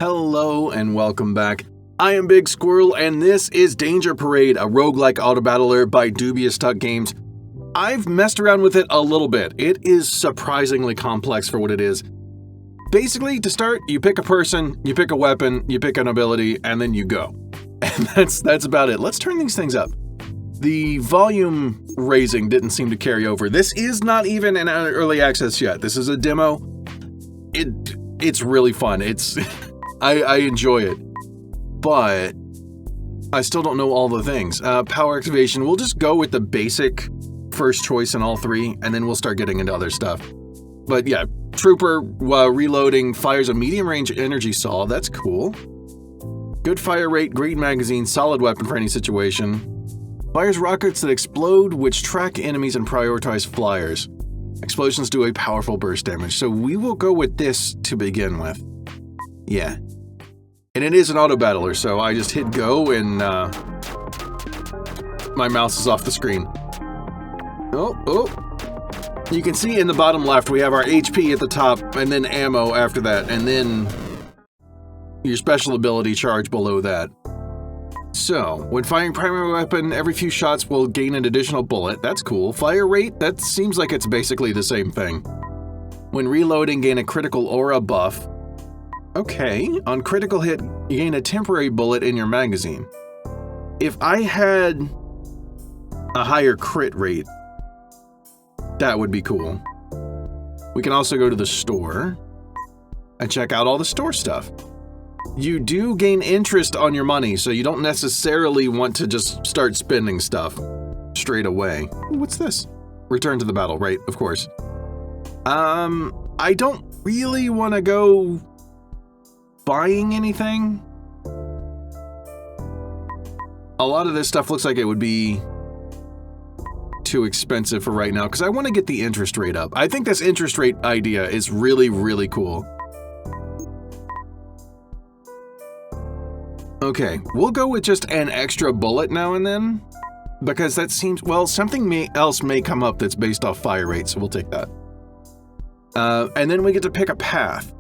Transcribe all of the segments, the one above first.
Hello and welcome back. I am Big Squirrel and this is Danger Parade, a roguelike autobattler by Dubious Duck Games. I've messed around with it a little bit. It is surprisingly complex for what it is. Basically, to start, you pick a person, you pick a weapon, you pick an ability, and then you go. And that's about it. Let's turn these things up. The volume raising didn't seem to carry over. This is not even in early access yet. This is a demo. It's really fun. I enjoy it, but I still don't know all the things. Power activation, we'll just go with the basic first choice in all three, and then we'll start getting into other stuff. But yeah, Trooper, reloading, fires a medium-range energy saw. That's cool. Good fire rate, great magazine, solid weapon for any situation. Fires rockets that explode, which track enemies and prioritize flyers. Explosions do a powerful burst damage, so we will go with this to begin with. Yeah. And it is an auto battler, so I just hit go and my mouse is off the screen. Oh. You can see in the bottom left we have our HP at the top and then ammo after that, and then your special ability charge below that. So, when firing primary weapon, every few shots will gain an additional bullet. That's cool. Fire rate, that seems like it's basically the same thing. When reloading, gain a critical aura buff. Okay, on critical hit, you gain a temporary bullet in your magazine. If I had a higher crit rate, that would be cool. We can also go to the store and check out all the store stuff. You do gain interest on your money, so you don't necessarily want to just start spending stuff straight away. What's this? Return to the battle, right? Of course. I don't really want to go buying anything. A lot of this stuff looks like it would be too expensive for right now because I want to get the interest rate up. I think this interest rate idea is really, really cool. Okay, we'll go with just an extra bullet now and then because that seems, well, something else may come up that's based off fire rate, so we'll take that. And then we get to pick a path.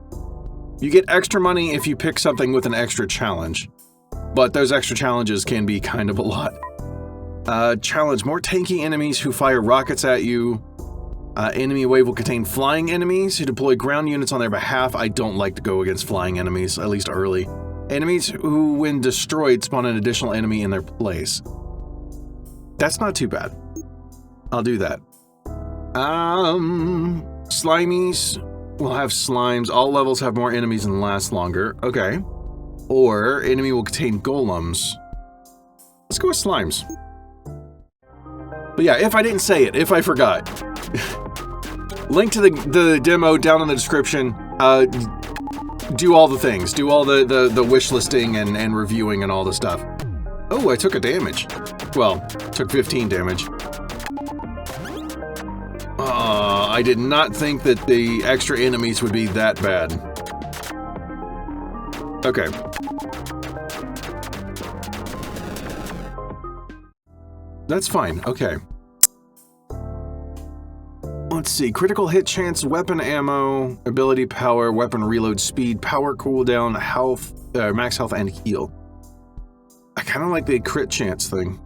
You get extra money if you pick something with an extra challenge, but those extra challenges can be kind of a lot. Challenge, more tanky enemies who fire rockets at you. Enemy wave will contain flying enemies who deploy ground units on their behalf. I don't like to go against flying enemies, at least early. Enemies who, when destroyed, spawn an additional enemy in their place. That's not too bad. I'll do that. Slimies. We'll have slimes. All levels have more enemies and last longer. Okay. Or enemy will contain golems. Let's go with slimes. But yeah, if I didn't say it, if I forgot. Link to the demo down in the description. Do all the things. Do all the wish listing and reviewing and all the stuff. Oh, I took a damage. Well, took 15 damage. I did not think that the extra enemies would be that bad. Okay. That's fine, okay. Let's see, critical hit chance, weapon ammo, ability power, weapon reload speed, power cooldown, health, max health, and heal. I kind of like the crit chance thing.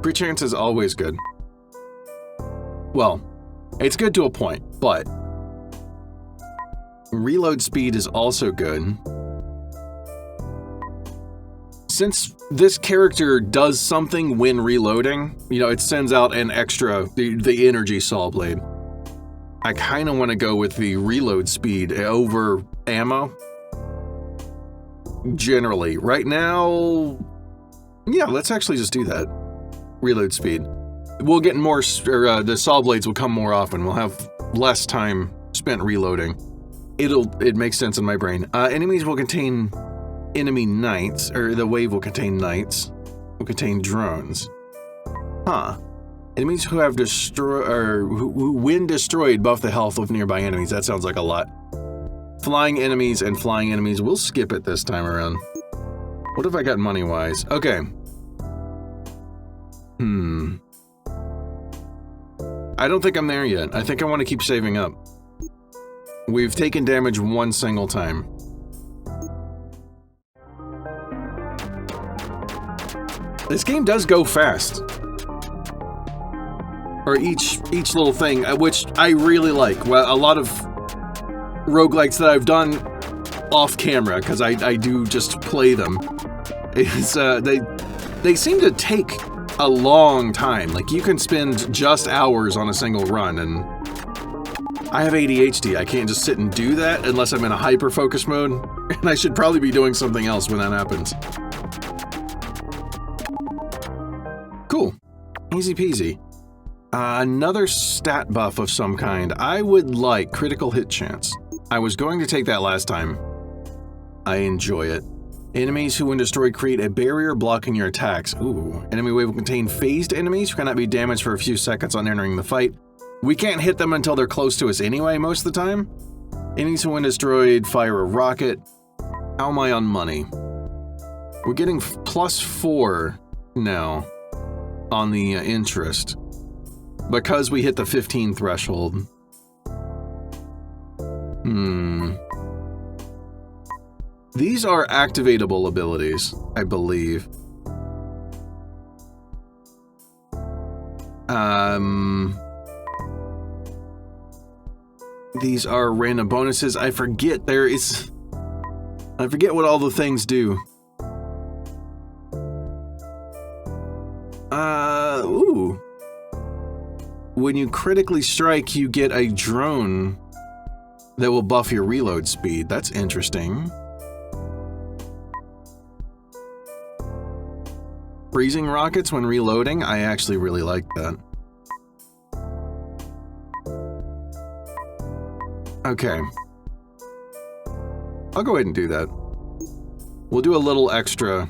Crit chance is always good. Well, it's good to a point, but reload speed is also good. Since this character does something when reloading, you know, it sends out an extra, the energy saw blade. I kind of want to go with the reload speed over ammo. Generally. Right now, yeah, let's actually just do that. Reload speed. We'll get more, the saw blades will come more often. We'll have less time spent reloading. It makes sense in my brain. Enemies will contain enemy knights, or the wave will contain knights, will contain drones. Huh. Enemies who have destroyed, or who when destroyed, buff the health of nearby enemies. That sounds like a lot. Flying enemies and flying enemies. We'll skip it this time around. What have I got money-wise? Okay. I don't think I'm there yet. I think I want to keep saving up. We've taken damage one single time. This game does go fast. Or each little thing, which I really like. Well, a lot of roguelikes that I've done off camera, because I do just play them, is they seem to take a long time. Like, you can spend just hours on a single run, and I have ADHD. I can't just sit and do that unless I'm in a hyper-focus mode, and I should probably be doing something else when that happens. Cool. Easy peasy. Another stat buff of some kind. I would like critical hit chance. I was going to take that last time. I enjoy it. Enemies who, when destroyed, create a barrier blocking your attacks. Ooh. Enemy wave will contain phased enemies who cannot be damaged for a few seconds on entering the fight. We can't hit them until they're close to us anyway, most of the time. Enemies who, when destroyed, fire a rocket. How am I on money? We're getting +4 now on the interest. Because we hit the 15 threshold. These are activatable abilities, I believe. These are random bonuses. I forget what all the things do. Ooh. When you critically strike, you get a drone that will buff your reload speed. That's interesting. Freezing rockets when reloading, I actually really like that. Okay. I'll go ahead and do that. We'll do a little extra,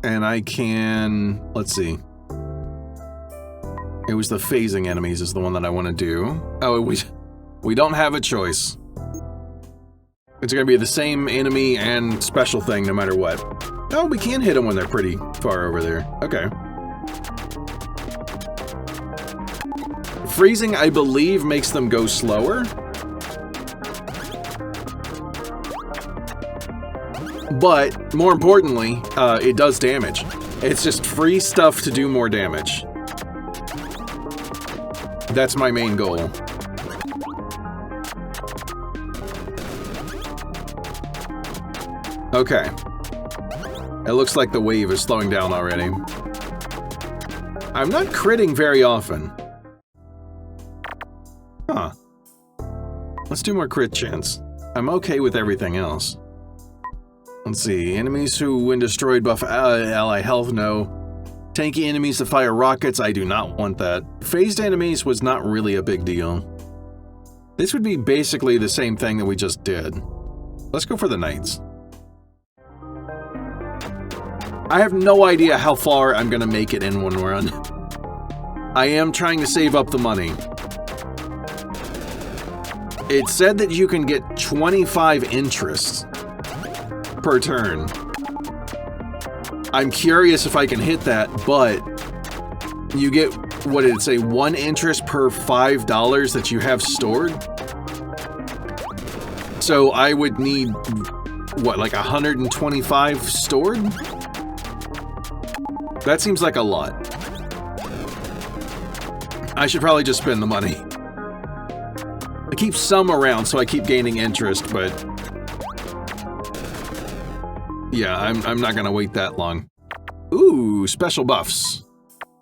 and I can... Let's see. It was the phasing enemies is the one that I want to do. Oh, we don't have a choice. It's going to be the same enemy and special thing no matter what. Oh, we can hit them when they're pretty far over there. Okay. Freezing, I believe, makes them go slower. But, more importantly, it does damage. It's just free stuff to do more damage. That's my main goal. Okay. It looks like the wave is slowing down already. I'm not critting very often. Huh. Let's do more crit chance. I'm okay with everything else. Let's see. Enemies who, when destroyed, buff ally health, no. Tanky enemies that fire rockets, I do not want that. Phased enemies was not really a big deal. This would be basically the same thing that we just did. Let's go for the knights. I have no idea how far I'm gonna make it in one run. I am trying to save up the money. It said that you can get 25 interest per turn. I'm curious if I can hit that, but you get, what did it say, 1 interest per $5 that you have stored? So I would need, what, like 125 stored? That seems like a lot. I should probably just spend the money. I keep some around, so I keep gaining interest, but... yeah, I'm not gonna wait that long. Ooh, special buffs.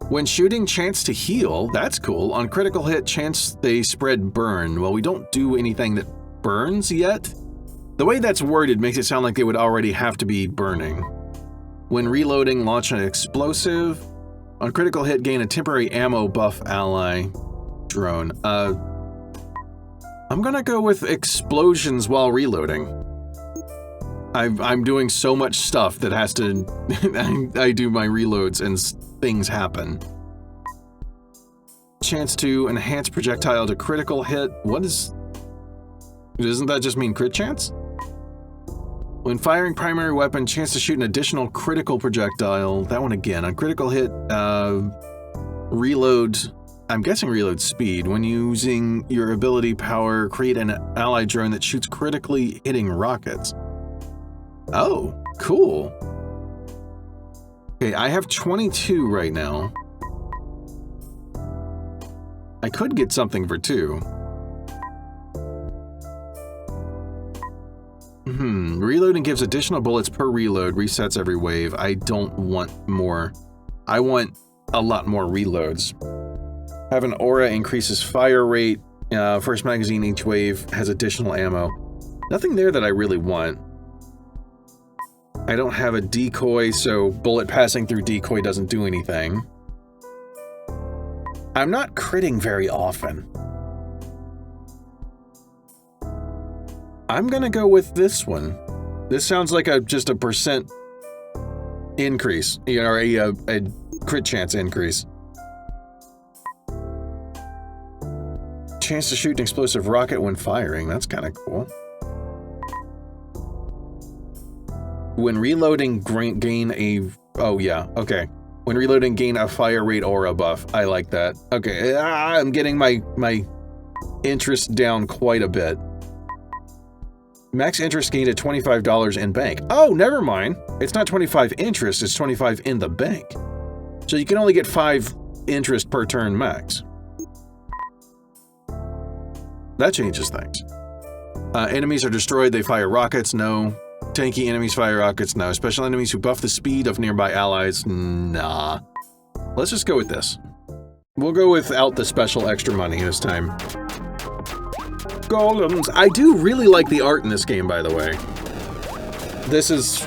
When shooting, chance to heal. That's cool. On critical hit, chance they spread burn. Well, we don't do anything that burns yet. The way that's worded makes it sound like they would already have to be burning. When reloading, launch an explosive. On critical hit, gain a temporary ammo buff ally drone. I'm gonna go with explosions while reloading. I'm doing so much stuff that has to... I do my reloads and things happen. Chance to enhance projectile to critical hit. What is... doesn't that just mean crit chance? When firing primary weapon, chance to shoot an additional critical projectile. That one again. On critical hit, reload... I'm guessing reload speed. When using your ability power, create an ally drone that shoots critically hitting rockets. Oh, cool. Okay, I have 22 right now. I could get something for 2. Reloading gives additional bullets per reload, resets every wave. I don't want more. I want a lot more reloads. Have an aura, increases fire rate. First magazine each wave has additional ammo. Nothing there that I really want. I don't have a decoy, so bullet passing through decoy doesn't do anything. I'm not critting very often. I'm gonna go with this one. This sounds like just a percent increase, or a crit chance increase. Chance to shoot an explosive rocket when firing. That's kind of cool. When reloading, gain a... Oh, yeah. Okay. When reloading, gain a fire rate aura buff. I like that. Okay. I'm getting my interest down quite a bit. Max interest gained at $25 in bank. Oh, never mind. It's not 25 interest, it's 25 in the bank. So you can only get 5 interest per turn max. That changes things. Enemies are destroyed, they fire rockets, no. Tanky enemies fire rockets, no. Special enemies who buff the speed of nearby allies, nah. Let's just go with this. We'll go without the special extra money this time. Golems. I do really like the art in this game, by the way. This is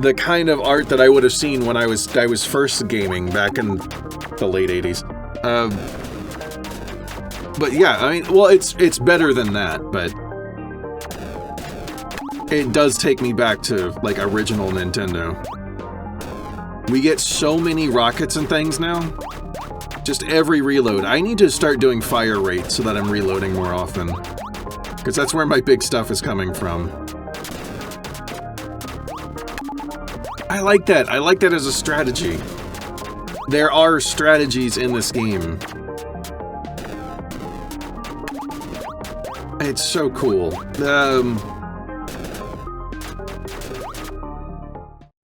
the kind of art that I would have seen when I was first gaming back in the late 80s. But yeah, I mean, well, it's better than that, but it does take me back to, like, original Nintendo. We get so many rockets and things now. Just every reload. I need to start doing fire rate so that I'm reloading more often. Because that's where my big stuff is coming from. I like that. I like that as a strategy. There are strategies in this game. It's so cool.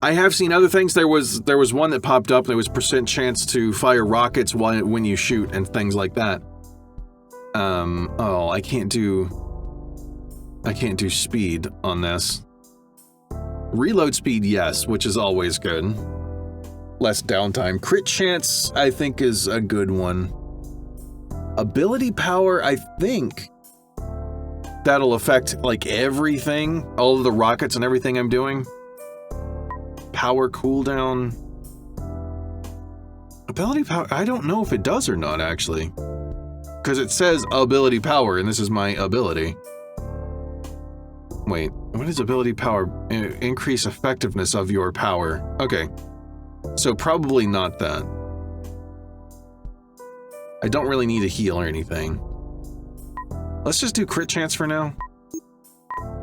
I have seen other things. There was one that popped up. There was percent chance to fire rockets when you shoot and things like that. Oh, I can't do speed on this. Reload speed, yes, which is always good. Less downtime. Crit chance, I think, is a good one. Ability power, I think that'll affect, like, everything, all of the rockets and everything I'm doing. Power cooldown. Ability power, I don't know if it does or not, actually. Because it says ability power, and this is my ability. Wait, what is ability power? Increase effectiveness of your power. Okay. So probably not that. I don't really need a heal or anything. Let's just do crit chance for now.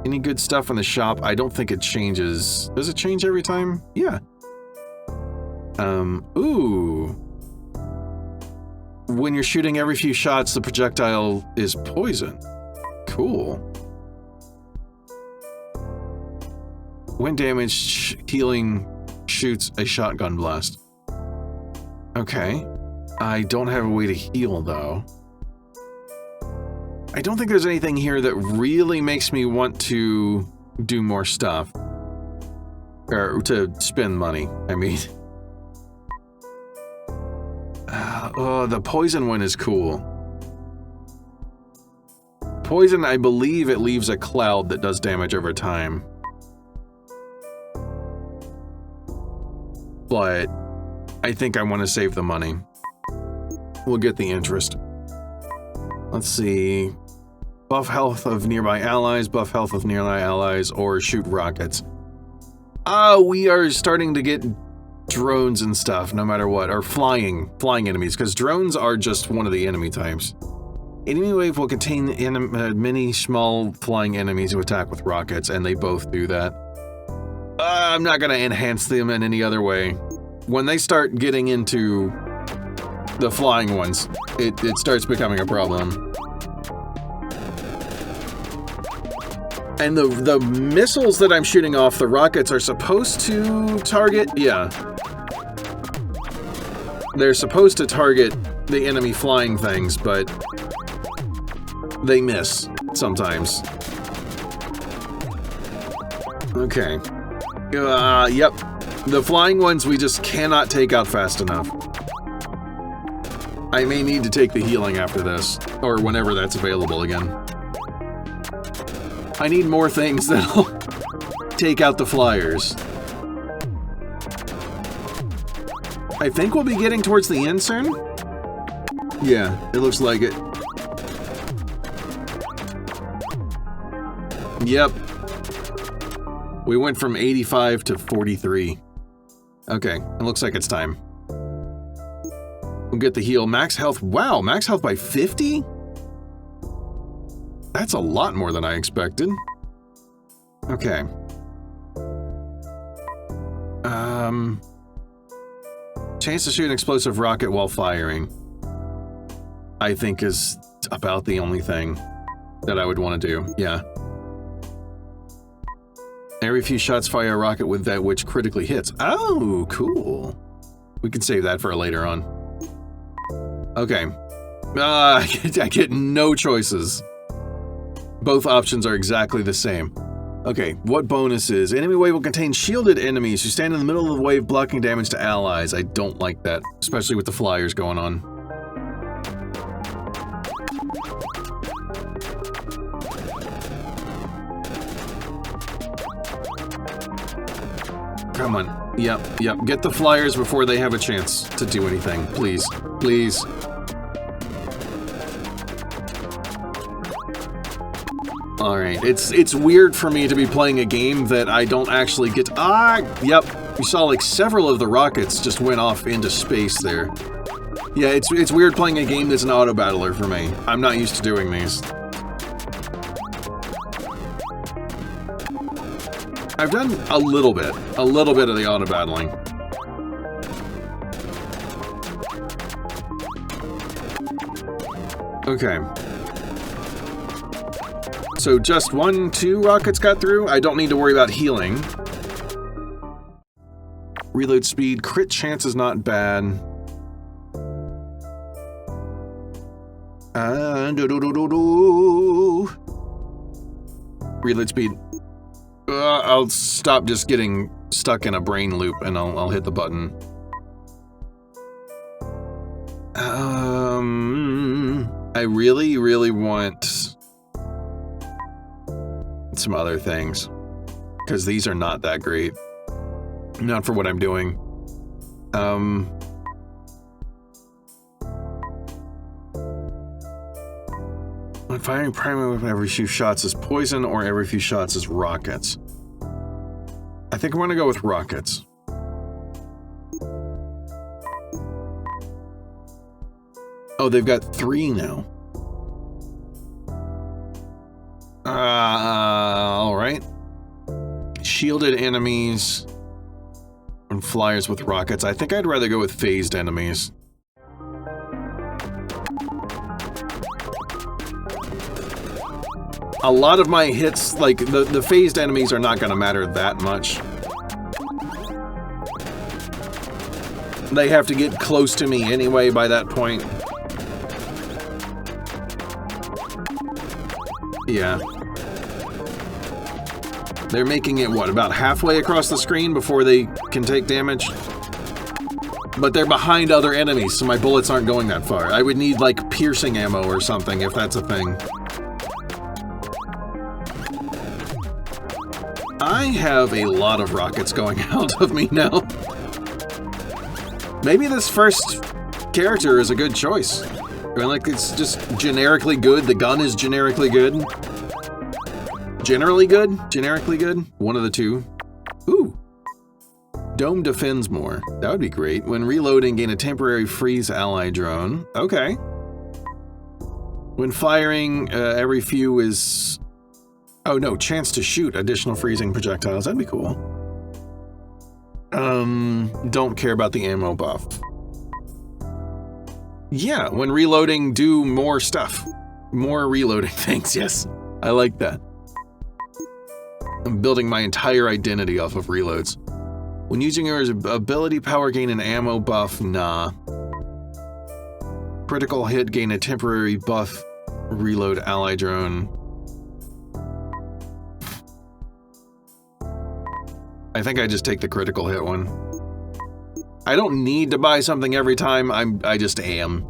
Any good stuff in the shop? I don't think it changes. Does it change every time? Yeah. Ooh. When you're shooting every few shots, the projectile is poison. Cool. When damaged, healing shoots a shotgun blast. Okay. I don't have a way to heal, though. I don't think there's anything here that really makes me want to do more stuff. Or to spend money, I mean. Oh, the poison one is cool. Poison, I believe it leaves a cloud that does damage over time. But I think I want to save the money. We'll get the interest. Let's see. Buff health of nearby allies, buff health of nearby allies, or shoot rockets. We are starting to get drones and stuff, no matter what, or flying enemies, because drones are just one of the enemy types. Enemy wave will contain many small flying enemies who attack with rockets, and they both do that. I'm not gonna enhance them in any other way. When they start getting into the flying ones, it starts becoming a problem. And the missiles that I'm shooting off, the rockets, are supposed to target... Yeah. They're supposed to target the enemy flying things, but they miss sometimes. Okay. Yep. The flying ones we just cannot take out fast enough. I may need to take the healing after this, or whenever that's available again. I need more things that'll take out the flyers. I think we'll be getting towards the end soon? Yeah, it looks like it. Yep. We went from 85 to 43. Okay, it looks like it's time. We'll get the heal. Max health. Wow, max health by 50? That's a lot more than I expected. Okay. Chance to shoot an explosive rocket while firing, I think, is about the only thing that I would want to do. Yeah. Every few shots fire a rocket with that which critically hits. Oh, cool. We can save that for later on. Okay. I get no choices. Both options are exactly the same. Okay, what bonuses? Enemy wave will contain shielded enemies who stand in the middle of the wave blocking damage to allies. I don't like that, especially with the flyers going on. Come on. Yep. Get the flyers before they have a chance to do anything. Please. Please. Alright, it's weird for me to be playing a game that I don't actually get to... Yep. You saw like several of the rockets just went off into space there. Yeah, it's weird playing a game that's an auto battler for me. I'm not used to doing these. I've done a little bit of the auto battling. Okay. So just 2 rockets got through. I don't need to worry about healing. Reload speed, crit chance is not bad. Reload speed. I'll stop just getting stuck in a brain loop and I'll hit the button. I really want some other things, because these are not that great. Not for what I'm doing. When firing primary weapon every few shots is poison or every few shots is rockets. I think I'm gonna go with rockets. Oh, they've got 3 now. Alright. Shielded enemies and flyers with rockets. I think I'd rather go with phased enemies. A lot of my hits, like, the phased enemies are not gonna matter that much. They have to get close to me anyway by that point. Yeah. They're making it, what, about halfway across the screen before they can take damage? But they're behind other enemies, so my bullets aren't going that far. I would need, like, piercing ammo or something, if that's a thing. I have a lot of rockets going out of me now. Maybe this first character is a good choice. I mean, like, it's just generically good. The gun is generically good. Generally good? Generically good? One of the two. Ooh. Dome defends more. That would be great. When reloading, gain a temporary freeze ally drone. Okay. When firing, every few is... Oh no, chance to shoot additional freezing projectiles. That'd be cool. Don't care about the ammo buff. Yeah, when reloading, do more stuff. More reloading things, yes. I like that. I'm building my entire identity off of reloads. When using your ability, power gain an ammo buff, nah. Critical hit, gain a temporary buff, reload ally drone. I think I just take the critical hit one. I don't need to buy something every time, I just am.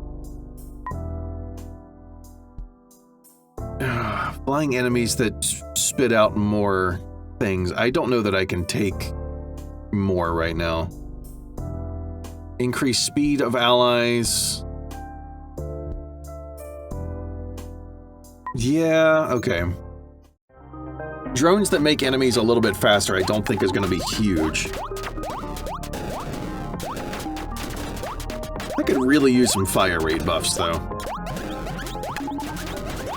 Flying enemies that spit out more things. I don't know that I can take more right now. Increase speed of allies. Yeah, okay. Drones that make enemies a little bit faster I don't think is going to be huge. I could really use some fire rate buffs, though.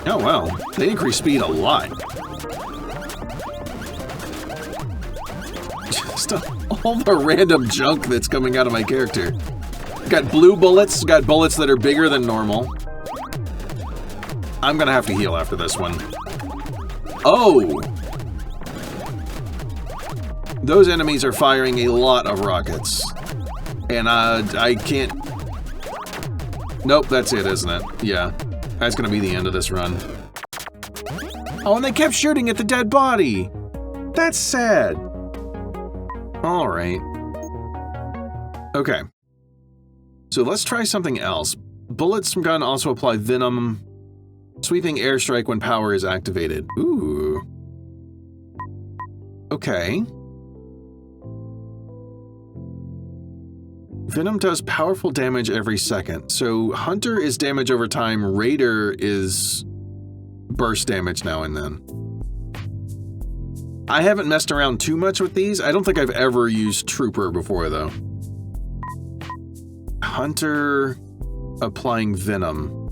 Oh, wow. They increase speed a lot. Just all the random junk that's coming out of my character. Got blue bullets, got bullets that are bigger than normal. I'm gonna have to heal after this one. Oh! Those enemies are firing a lot of rockets. And I can't... Nope, that's it, isn't it? Yeah. That's gonna be the end of this run. Oh, and they kept shooting at the dead body! That's sad. Alright. Okay. So let's try something else. Bullets from gun also apply venom. Sweeping airstrike when power is activated. Ooh. Okay. Venom does powerful damage every second. So Hunter is damage over time, Raider is burst damage now and then. I haven't messed around too much with these. I don't think I've ever used Trooper before, though. Hunter applying Venom.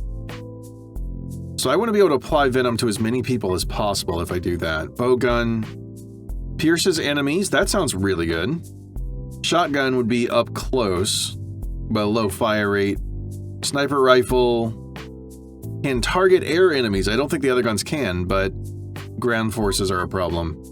So I want to be able to apply Venom to as many people as possible if I do that. Bowgun pierces enemies. That sounds really good. Shotgun would be up close, but low fire rate. Sniper rifle can target air enemies. I don't think the other guns can, but ground forces are a problem.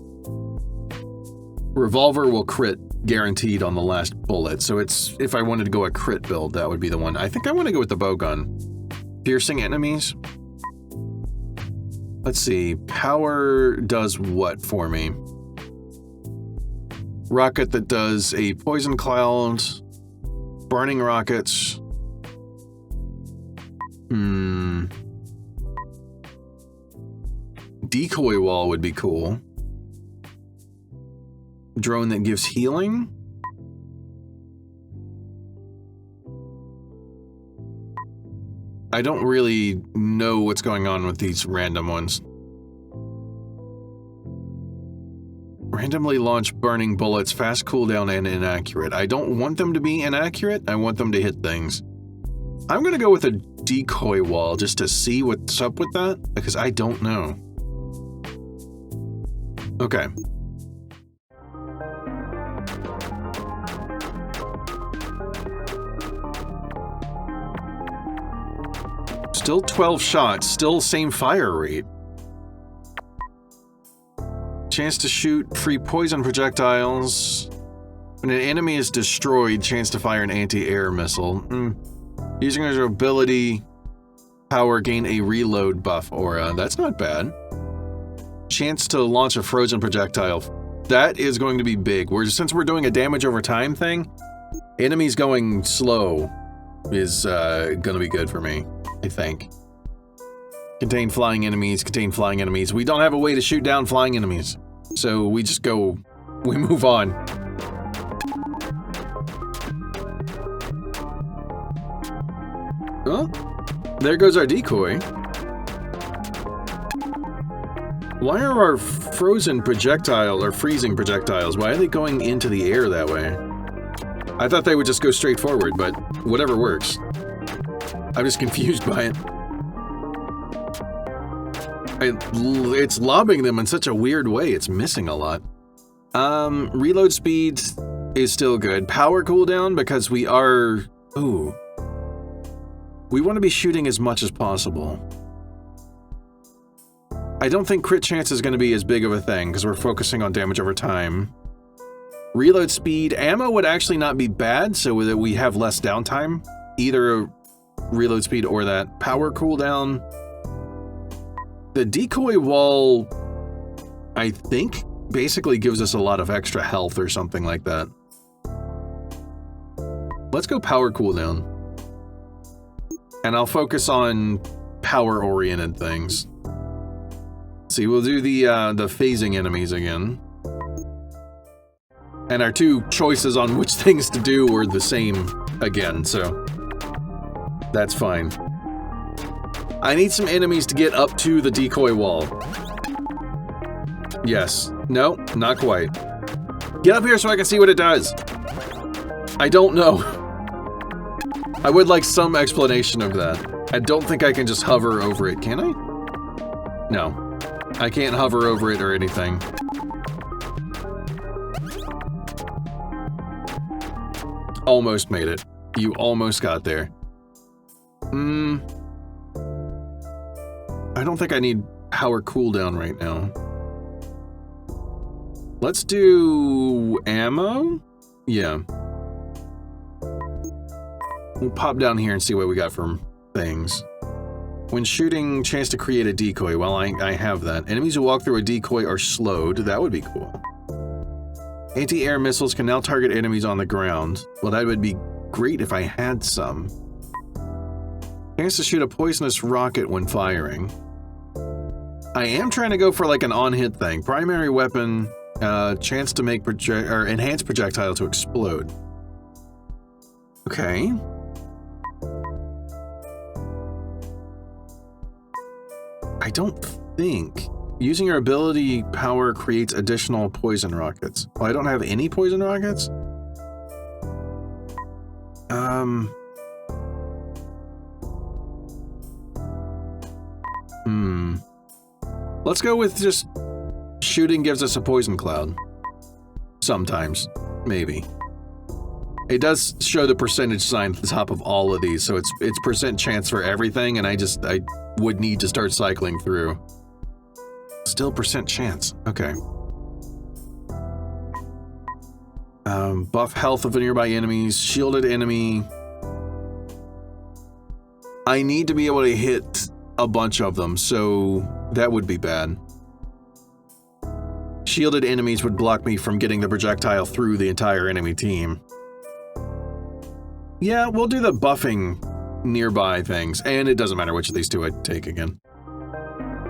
Revolver will crit guaranteed on the last bullet, so it's if I wanted to go a crit build, that would be the one. I think I want to go with the bowgun. Piercing enemies. Let's see. Power does what for me? Rocket that does a poison cloud. Burning rockets. Decoy wall would be cool. Drone that gives healing. I don't really know what's going on with these random ones. Randomly launch burning bullets, fast cooldown, and inaccurate. I don't want them to be inaccurate. I want them to hit things. I'm going to go with a decoy wall just to see what's up with that, because I don't know. Okay. Still 12 shots, still same fire rate. Chance to shoot free poison projectiles. When an enemy is destroyed, chance to fire an anti-air missile. Using your ability, power gain a reload buff aura. That's not bad. Chance to launch a frozen projectile. That is going to be big. Since we're doing a damage over time thing, enemies going slow is going to be good for me, I think. Contain flying enemies, contain flying enemies. We don't have a way to shoot down flying enemies. So we just go, we move on. Well, there goes our decoy. Why are our frozen projectile or freezing projectiles, why are they going into the air that way? I thought they would just go straight forward, but whatever works. I'm just confused by it. It's lobbing them in such a weird way, it's missing a lot. Reload speed is still good. Power cooldown, because we are... Ooh. We want to be shooting as much as possible. I don't think crit chance is going to be as big of a thing because we're focusing on damage over time. Reload speed. Ammo would actually not be bad so that we have less downtime. Either reload speed or that. Power cooldown. The decoy wall, I think, basically gives us a lot of extra health or something like that. Let's go power cooldown. And I'll focus on power-oriented things. See, we'll do the phasing enemies again. And our two choices on which things to do were the same again, so that's fine. I need some enemies to get up to the decoy wall. Yes. No, not quite. Get up here so I can see what it does. I don't know. I would like some explanation of that. I don't think I can just hover over it, can I? No. I can't hover over it or anything. Almost made it. You almost got there. I don't think I need power cooldown right now. Let's do ammo? Yeah. We'll pop down here and see what we got from things. When shooting, chance to create a decoy. Well, I have that. Enemies who walk through a decoy are slowed. That would be cool. Anti-air missiles can now target enemies on the ground. Well, that would be great if I had some. Chance to shoot a poisonous rocket when firing. I am trying to go for like an on-hit thing. Primary weapon, chance to make enhance projectile to explode. Okay. I don't think using your ability power creates additional poison rockets. Well, I don't have any poison rockets. Let's go with just shooting gives us a poison cloud. Sometimes, maybe. It does show the percentage sign at the top of all of these, so it's percent chance for everything, and I would need to start cycling through. Still percent chance. Okay. Buff health of nearby enemies, shielded enemy. I need to be able to hit a bunch of them, so that would be bad. Shielded enemies would block me from getting the projectile through the entire enemy team. Yeah, we'll do the buffing nearby things, and it doesn't matter which of these two I take again.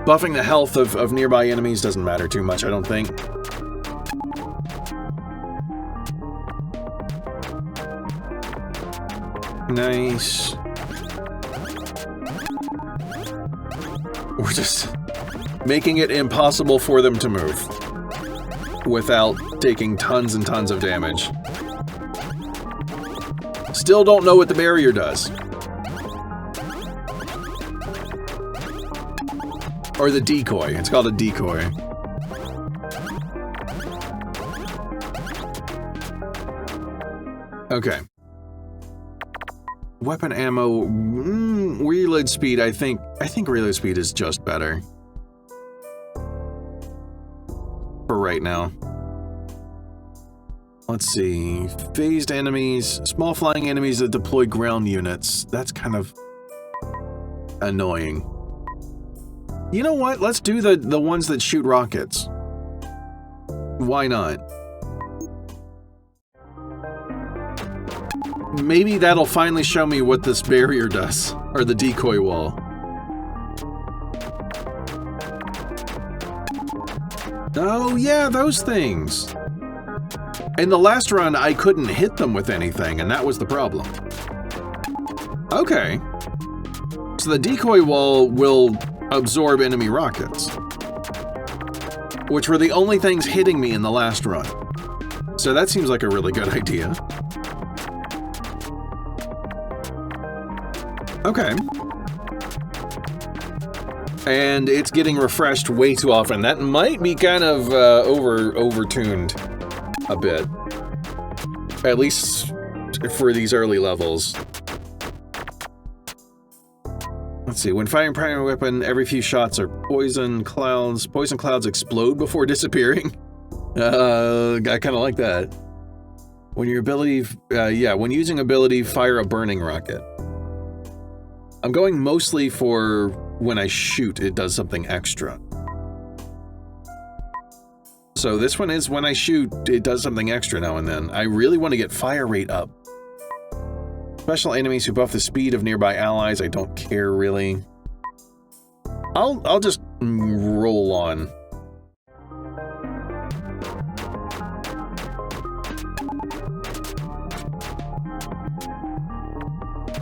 Buffing the health of nearby enemies doesn't matter too much, I don't think. Nice. We're just making it impossible for them to move without taking tons and tons of damage. Still don't know what the barrier does. Or the decoy. It's called a decoy. Okay. Weapon ammo, reload speed, I think reload speed is just better. For right now. Let's see, phased enemies, small flying enemies that deploy ground units. That's kind of annoying. You know what, let's do the ones that shoot rockets. Why not? Maybe that'll finally show me what this barrier does, or the decoy wall. Oh yeah, those things. In the last run, I couldn't hit them with anything, and that was the problem. Okay. So the decoy wall will absorb enemy rockets, which were the only things hitting me in the last run. So that seems like a really good idea. Okay. And it's getting refreshed way too often. That might be kind of overtuned a bit. At least for these early levels. Let's see. When firing primary weapon, every few shots are poison clouds. Poison clouds explode before disappearing. I kind of like that. When your ability, when using ability, fire a burning rocket. I'm going mostly for when I shoot, it does something extra. So this one is when I shoot, it does something extra now and then. I really want to get fire rate up. Special enemies who buff the speed of nearby allies, I don't care really. I'll just roll on.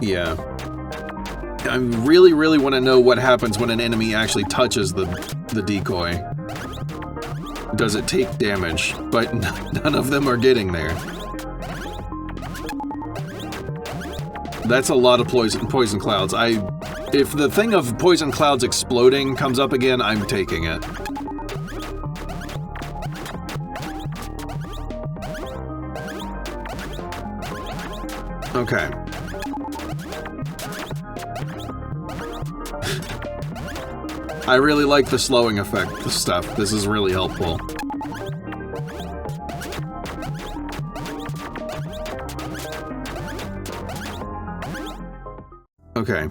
Yeah. I really want to know what happens when an enemy actually touches the decoy. Does it take damage? But none of them are getting there. That's a lot of poison clouds. If the thing of poison clouds exploding comes up again, I'm taking it. Okay. I really like the slowing effect stuff. This is really helpful. Okay.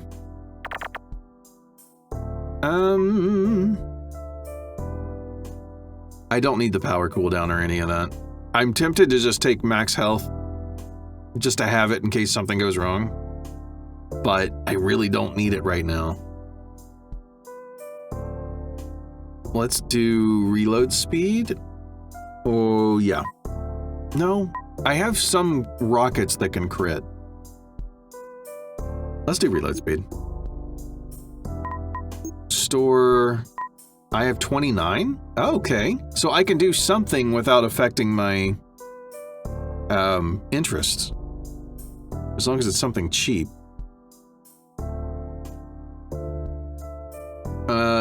I don't need the power cooldown or any of that. I'm tempted to just take max health just to have it in case something goes wrong. But I really don't need it right now. Let's do reload speed. Oh, yeah. No, I have some rockets that can crit. Let's do reload speed. Store. I have 29? Oh, okay. So I can do something without affecting my interests. As long as it's something cheap.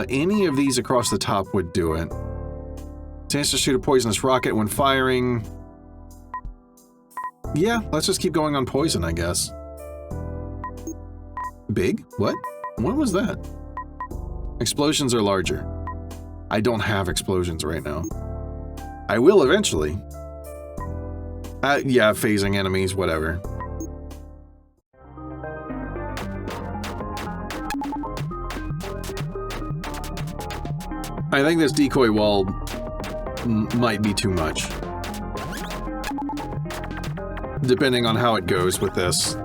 Any of these across the top would do it. Chance to shoot a poisonous rocket when firing. Yeah, let's just keep going on poison, I guess. Big? What? What was that? Explosions are larger. I don't have explosions right now. I will eventually. Yeah, phasing enemies, whatever. I think this decoy wall might be too much. Depending on how it goes with this.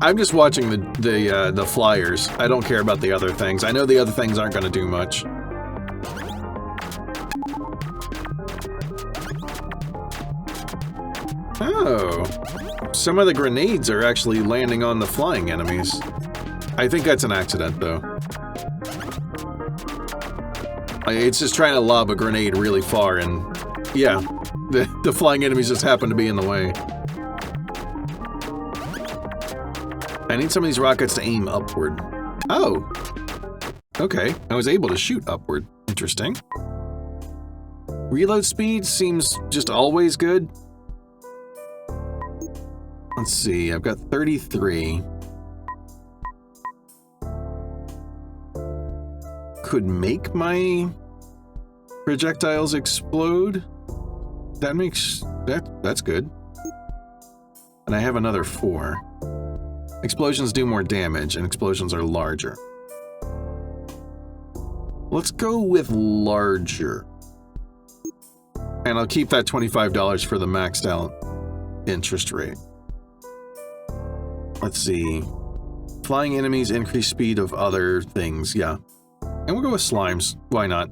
I'm just watching the flyers. I don't care about the other things. I know the other things aren't going to do much. Oh. Some of the grenades are actually landing on the flying enemies. I think that's an accident, though. It's just trying to lob a grenade really far, and yeah, the flying enemies just happen to be in the way. I need some of these rockets to aim upward. Oh! Okay, I was able to shoot upward. Interesting. Reload speed seems just always good. Let's see, I've got 33. Could make my projectiles explode. That makes... that's good. And I have another 4. Explosions do more damage, and explosions are larger. Let's go with larger. And I'll keep that $25 for the maxed out interest rate. Let's see. Flying enemies increase speed of other things, yeah. And we'll go with slimes. Why not?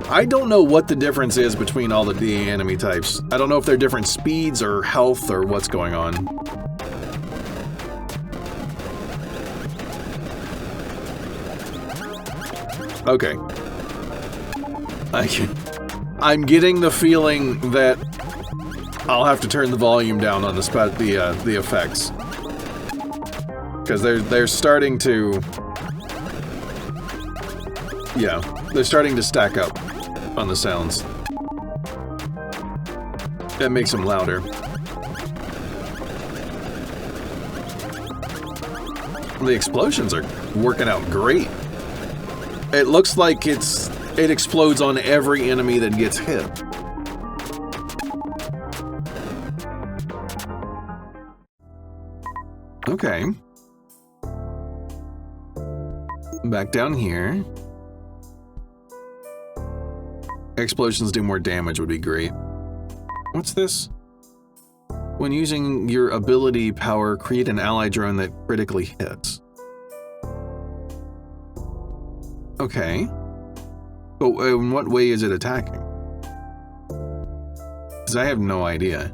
I don't know what the difference is between all the enemy types. I don't know if they're different speeds or health or what's going on. Okay. I'm getting the feeling that I'll have to turn the volume down on the effects. Because they're starting to... Yeah, they're starting to stack up on the sounds. That makes them louder. The explosions are working out great. It looks like it explodes on every enemy that gets hit. Okay. Back down here. Explosions do more damage would be great. What's this? When using your ability power, create an ally drone that critically hits. Okay. But in what way is it attacking? Because I have no idea.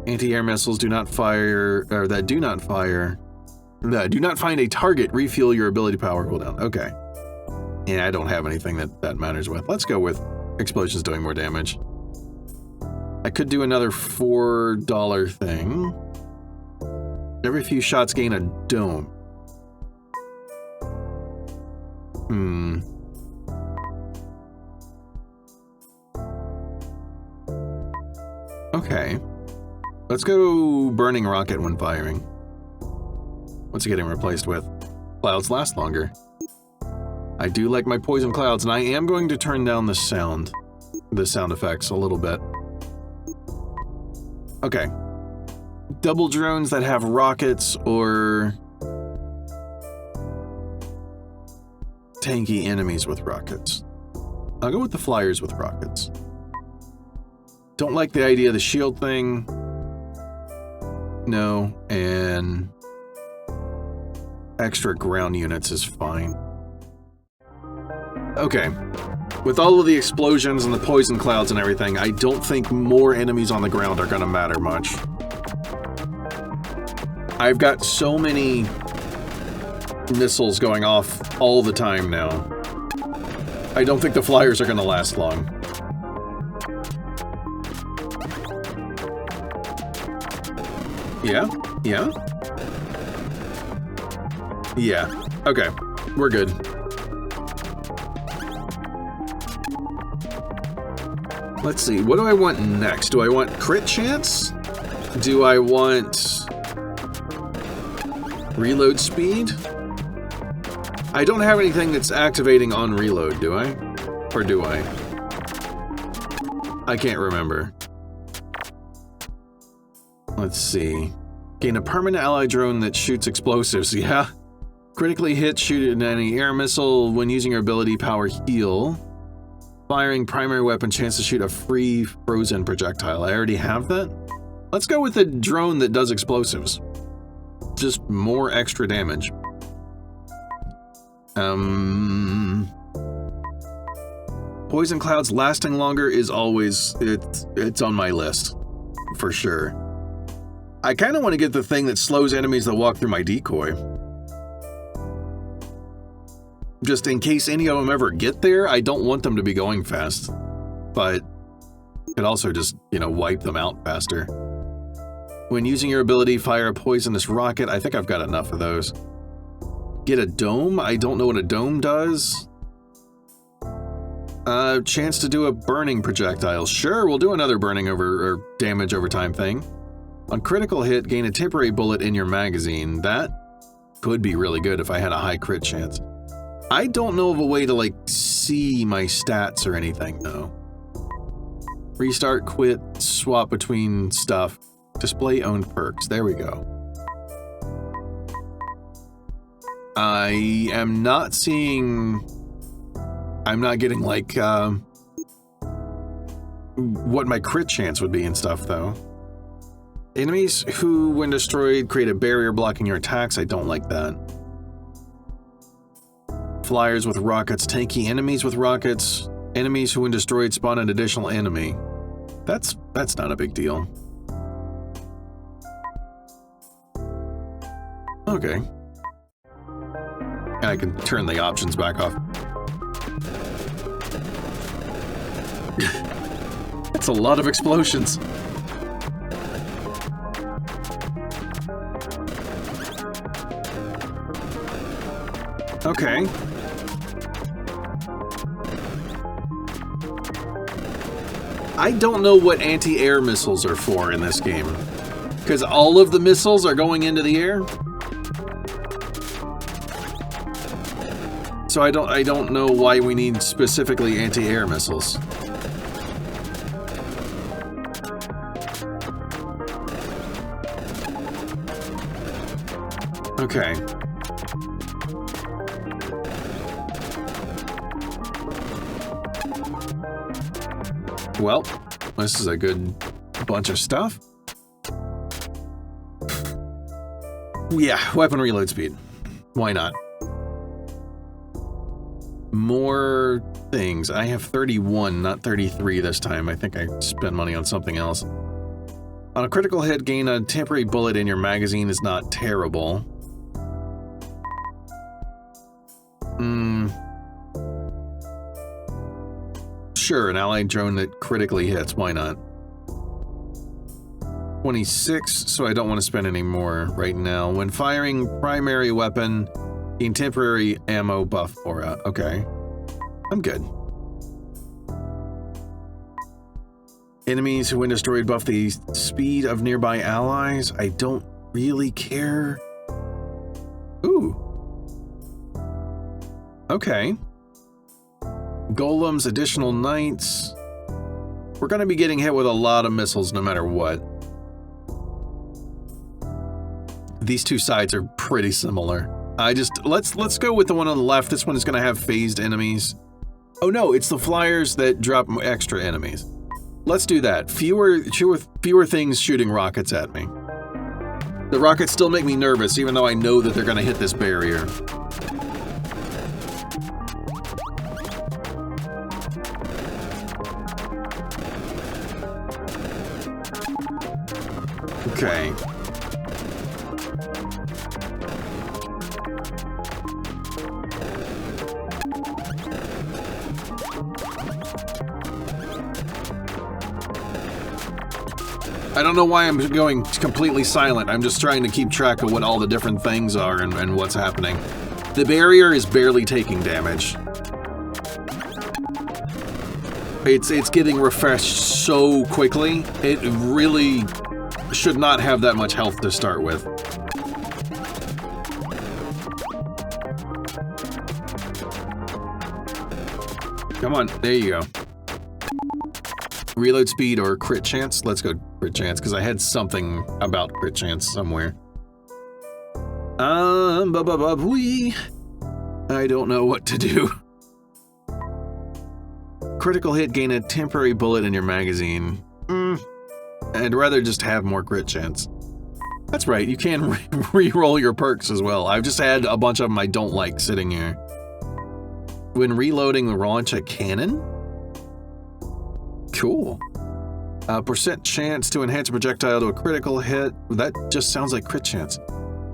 Anti-air missiles do not fire, or that do not fire. Do not find a target, refuel your ability power cooldown. Okay. Yeah, I don't have anything that matters with. Let's go with explosions doing more damage. I could do another $4 thing. Every few shots gain a dome. Okay. Let's go burning rocket when firing. What's it getting replaced with? Clouds last longer. I do like my poison clouds, and I am going to turn down the sound effects a little bit. Okay. Double drones that have rockets or tanky enemies with rockets. I'll go with the flyers with rockets. Don't like the idea of the shield thing. No, and extra ground units is fine. Okay. With all of the explosions and the poison clouds and everything, I don't think more enemies on the ground are going to matter much. I've got so many missiles going off all the time now. I don't think the flyers are going to last long. Yeah? Yeah? Yeah. Okay. We're good. Let's see, what do I want next? Do I want crit chance? Do I want reload speed? I don't have anything that's activating on reload, do I? Or do I? I can't remember. Let's see. Gain a permanent ally drone that shoots explosives, yeah. Critically hit, shoot an anti-air missile when using your ability power heal. Firing primary weapon, chance to shoot a free frozen projectile. I already have that. Let's go with the drone that does explosives. Just more extra damage. Poison clouds lasting longer is always, it's on my list. For sure. I kind of want to get the thing that slows enemies that walk through my decoy. Just in case any of them ever get there, I don't want them to be going fast. But could also just, wipe them out faster. When using your ability, fire a poisonous rocket. I think I've got enough of those. Get a dome? I don't know what a dome does. Chance to do a burning projectile. Sure, we'll do another burning or damage over time thing. On critical hit, gain a temporary bullet in your magazine. That could be really good if I had a high crit chance. I don't know of a way to, see my stats or anything, though. Restart, quit, swap between stuff. Display owned perks. There we go. I am not seeing... I'm not getting, what my crit chance would be and stuff, though. Enemies who, when destroyed, create a barrier blocking your attacks. I don't like that. Flyers with rockets, tanky enemies with rockets, enemies who when destroyed spawn an additional enemy. That's not a big deal. Okay. I can turn the options back off. That's a lot of explosions. Okay. I don't know what anti-air missiles are for in this game. Because all of the missiles are going into the air? So I don't know why we need specifically anti-air missiles. Okay. Well, this is a good bunch of stuff. Yeah, weapon reload speed. Why not? More things. I have 31, not 33 this time. I think I spent money on something else. On a critical hit, gain a temporary bullet in your magazine is not terrible. Sure, an allied drone that critically hits. Why not? 26, so I don't want to spend any more right now. When firing primary weapon, gain temporary ammo buff aura. Okay. I'm good. Enemies who when destroyed buff the speed of nearby allies. I don't really care. Ooh. Okay. Golems, additional knights. We're going to be getting hit with a lot of missiles no matter what. These two sides are pretty similar. Let's go with the one on the left. This one is going to have phased enemies. Oh no, it's the flyers that drop extra enemies. Let's do that. Fewer things shooting rockets at me. The rockets still make me nervous, even though I know that they're going to hit this barrier. Okay. I don't know why I'm going completely silent. I'm just trying to keep track of what all the different things are and what's happening. The barrier is barely taking damage. It's getting refreshed so quickly. It really should not have that much health to start with. Come on, there you go. Reload speed or crit chance? Let's go crit chance, because I had something about crit chance somewhere. I don't know what to do. Critical hit, gain a temporary bullet in your magazine. I'd rather just have more crit chance. That's right, you can re-roll your perks as well. I've just had a bunch of them I don't like sitting here. When reloading, launch a cannon? Cool. Percent chance to enhance a projectile to a critical hit. That just sounds like crit chance.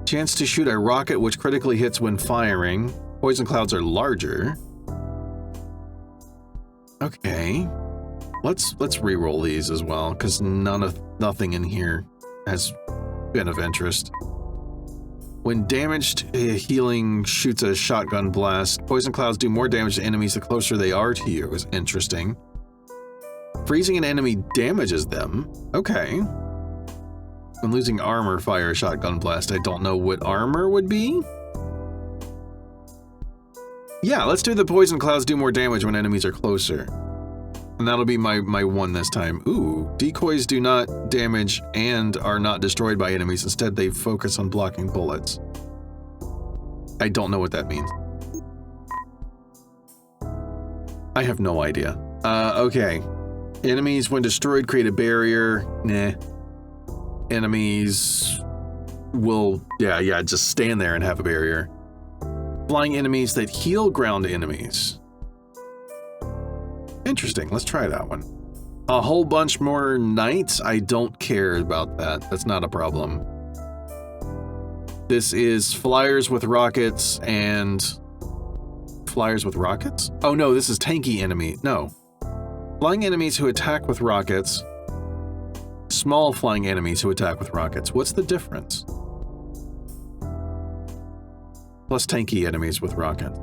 Chance to shoot a rocket which critically hits when firing. Poison clouds are larger. Okay. Let's re-roll these as well, because nothing in here has been of interest. When damaged, healing shoots a shotgun blast. Poison clouds do more damage to enemies the closer they are to you. Is interesting. Freezing an enemy damages them. Okay. When losing armor, fire a shotgun blast. I don't know what armor would be. Yeah, let's do the poison clouds do more damage when enemies are closer. And that'll be my one this time. Ooh, decoys do not damage and are not destroyed by enemies. Instead, they focus on blocking bullets. I don't know what that means. I have no idea. Okay. Enemies, when destroyed, create a barrier. Nah. Enemies will, yeah, just stand there and have a barrier. Flying enemies that heal ground enemies. Interesting, let's try that one. A whole bunch more knights? I don't care about that. That's not a problem. This is flyers with rockets and... Flyers with rockets? Oh no, this is tanky enemy. No. Flying enemies who attack with rockets. Small flying enemies who attack with rockets. What's the difference? Plus tanky enemies with rockets.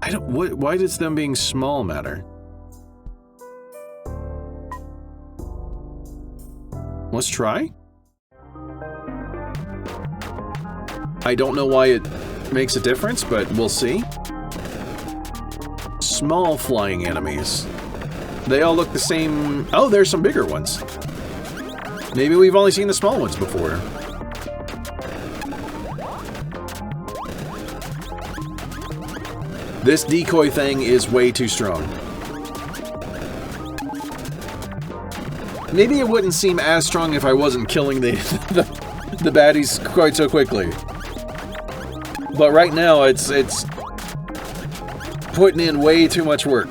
Why does them being small matter? Let's try. I don't know why it makes a difference, but we'll see. small flying enemies. They all look the same. Oh, there's some bigger ones. Maybe we've only seen the small ones before. This decoy thing is way too strong. Maybe it wouldn't seem as strong if I wasn't killing the baddies quite so quickly. But right now, it's putting in way too much work.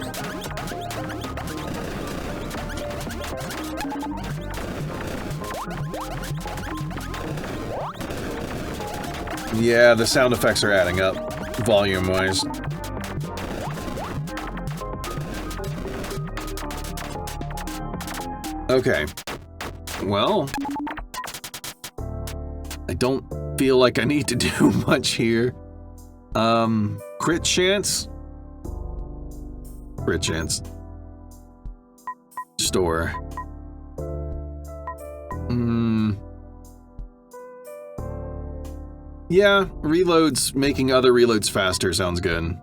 Yeah, the sound effects are adding up, volume-wise. Okay. Well, I don't feel like I need to do much here. Crit chance? Crit chance. Store. Yeah, reloads, making other reloads faster sounds good.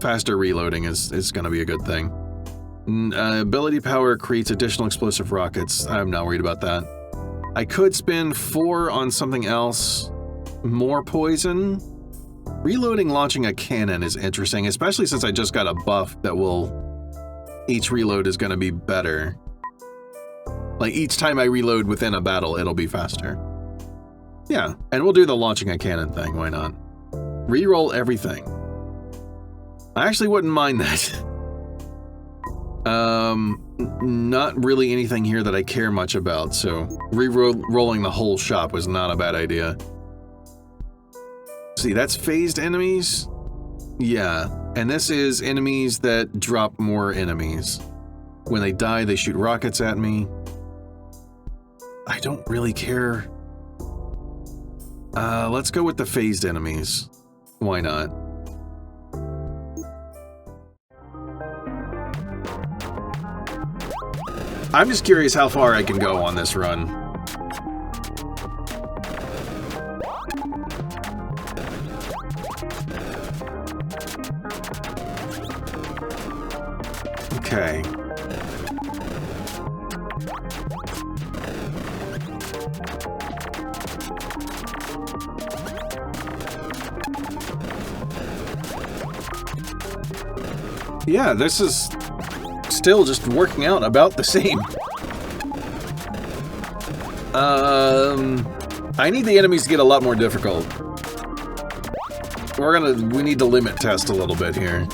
Faster reloading is going to be a good thing. Ability power creates additional explosive rockets. I'm not worried about that. I could spend 4 on something else. More poison. Reloading launching a cannon is interesting, especially since I just got a buff that will... Each reload is going to be better. Like, each time I reload within a battle, it'll be faster. Yeah, and we'll do the launching a cannon thing, why not? Reroll everything. I actually wouldn't mind that. Not really anything here that I care much about, so re-rolling the whole shop was not a bad idea. See, that's phased enemies? Yeah, and this is enemies that drop more enemies. When they die, they shoot rockets at me. I don't really care. Let's go with the phased enemies. Why not? I'm just curious how far I can go on this run. Okay. Yeah, this is still just working out about the same. I need the enemies to get a lot more difficult. We need to limit test a little bit here.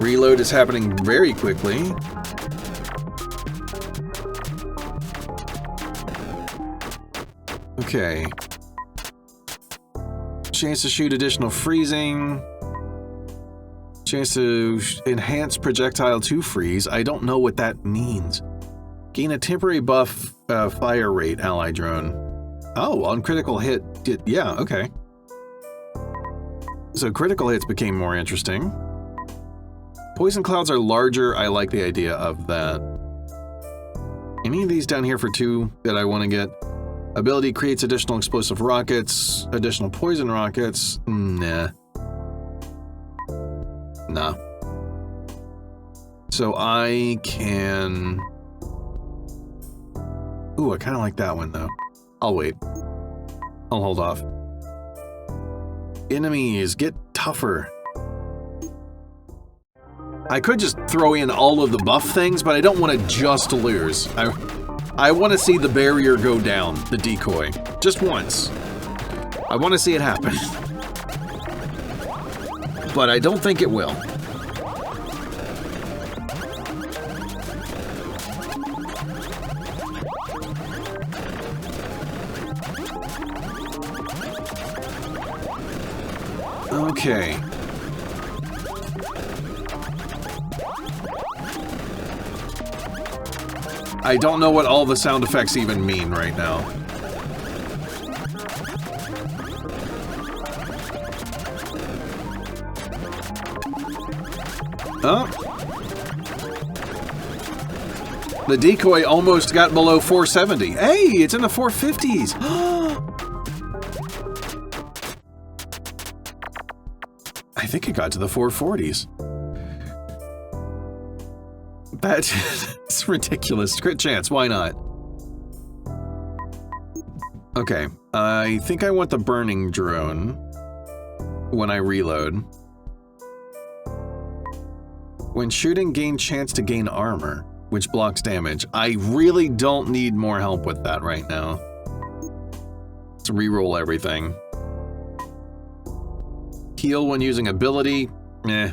Reload is happening very quickly. Okay. Chance to shoot additional freezing. Chance to enhance projectile to freeze. I don't know what that means. Gain a temporary buff fire rate ally drone. Oh, on critical hit. Yeah, okay. So critical hits became more interesting. Poison clouds are larger. I like the idea of that. Any of these down here for 2 that I want to get? Ability creates additional explosive rockets, additional poison rockets. Nah. Nah. So I can... Ooh, I kind of like that one, though. I'll wait. I'll hold off. Enemies, get tougher. I could just throw in all of the buff things, but I don't want to just lose. I want to see the barrier go down, the decoy. Just once. I want to see it happen. But I don't think it will. Okay. I don't know what all the sound effects even mean right now. The Decoy almost got below 470. Hey, it's in the 450s. I think it got to the 440s. That's ridiculous. Crit chance, why not? Okay, I think I want the burning drone when I reload. When shooting, gain chance to gain armor, which blocks damage. I really don't need more help with that right now. Let's reroll everything. Heal when using ability.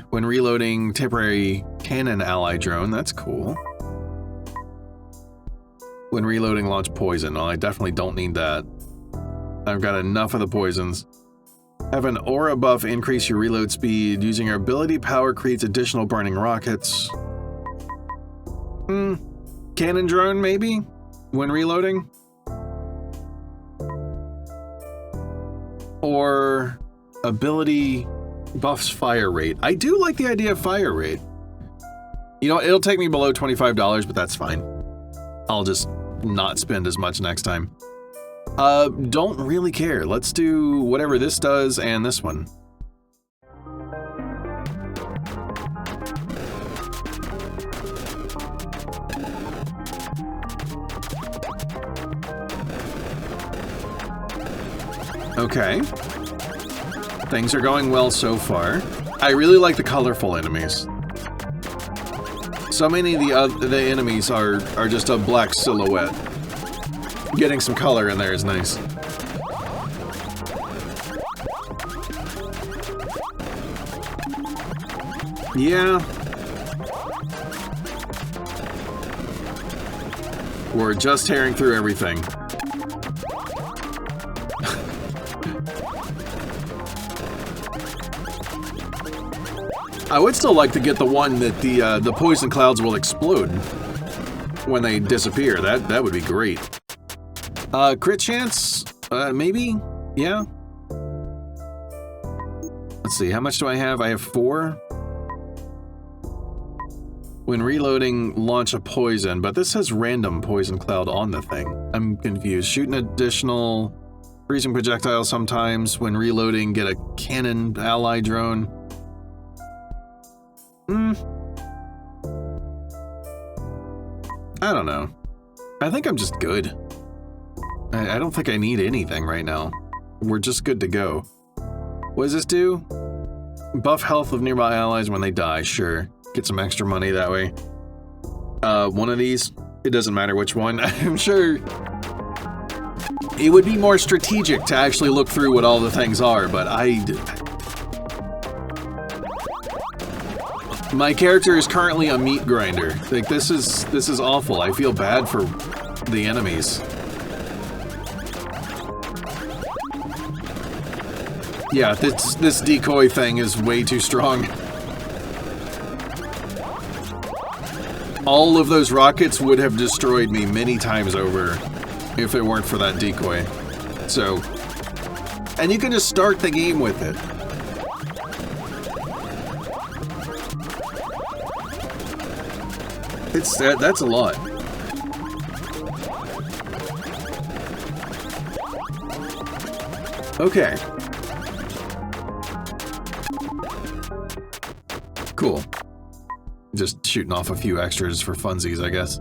When reloading, temporary cannon ally drone. That's cool. When reloading, launch poison. Oh, I definitely don't need that. I've got enough of the poisons. Have an aura buff, increase your reload speed. Using your ability power creates additional burning rockets. Cannon drone, maybe? When reloading? Or ability buffs fire rate. I do like the idea of fire rate. You know, it'll take me below $25, but that's fine. I'll just not spend as much next time. Don't really care. Let's do whatever this does and this one. Okay. Things are going well so far. I really like the colorful enemies. So many of the enemies are just a black silhouette. Getting some color in there is nice. Yeah. We're just tearing through everything. I would still like to get the one that the poison clouds will explode when they disappear. That would be great. Crit chance? Maybe? Yeah? Let's see, how much do I have? I have 4. When reloading, launch a poison, but this says random poison cloud on the thing. I'm confused. Shoot an additional freezing projectile sometimes. When reloading, get a cannon ally drone. I don't know. I think I'm just good. I don't think I need anything right now. We're just good to go. What does this do? Buff health of nearby allies when they die, sure. Get some extra money that way. One of these, it doesn't matter which one. I'm sure it would be more strategic to actually look through what all the things are, but my character is currently a meat grinder. Like, this is awful. I feel bad for the enemies. Yeah, this decoy thing is way too strong. All of those rockets would have destroyed me many times over if it weren't for that decoy. So, and you can just start the game with it. That's a lot. Okay. Cool. Just shooting off a few extras for funsies, I guess.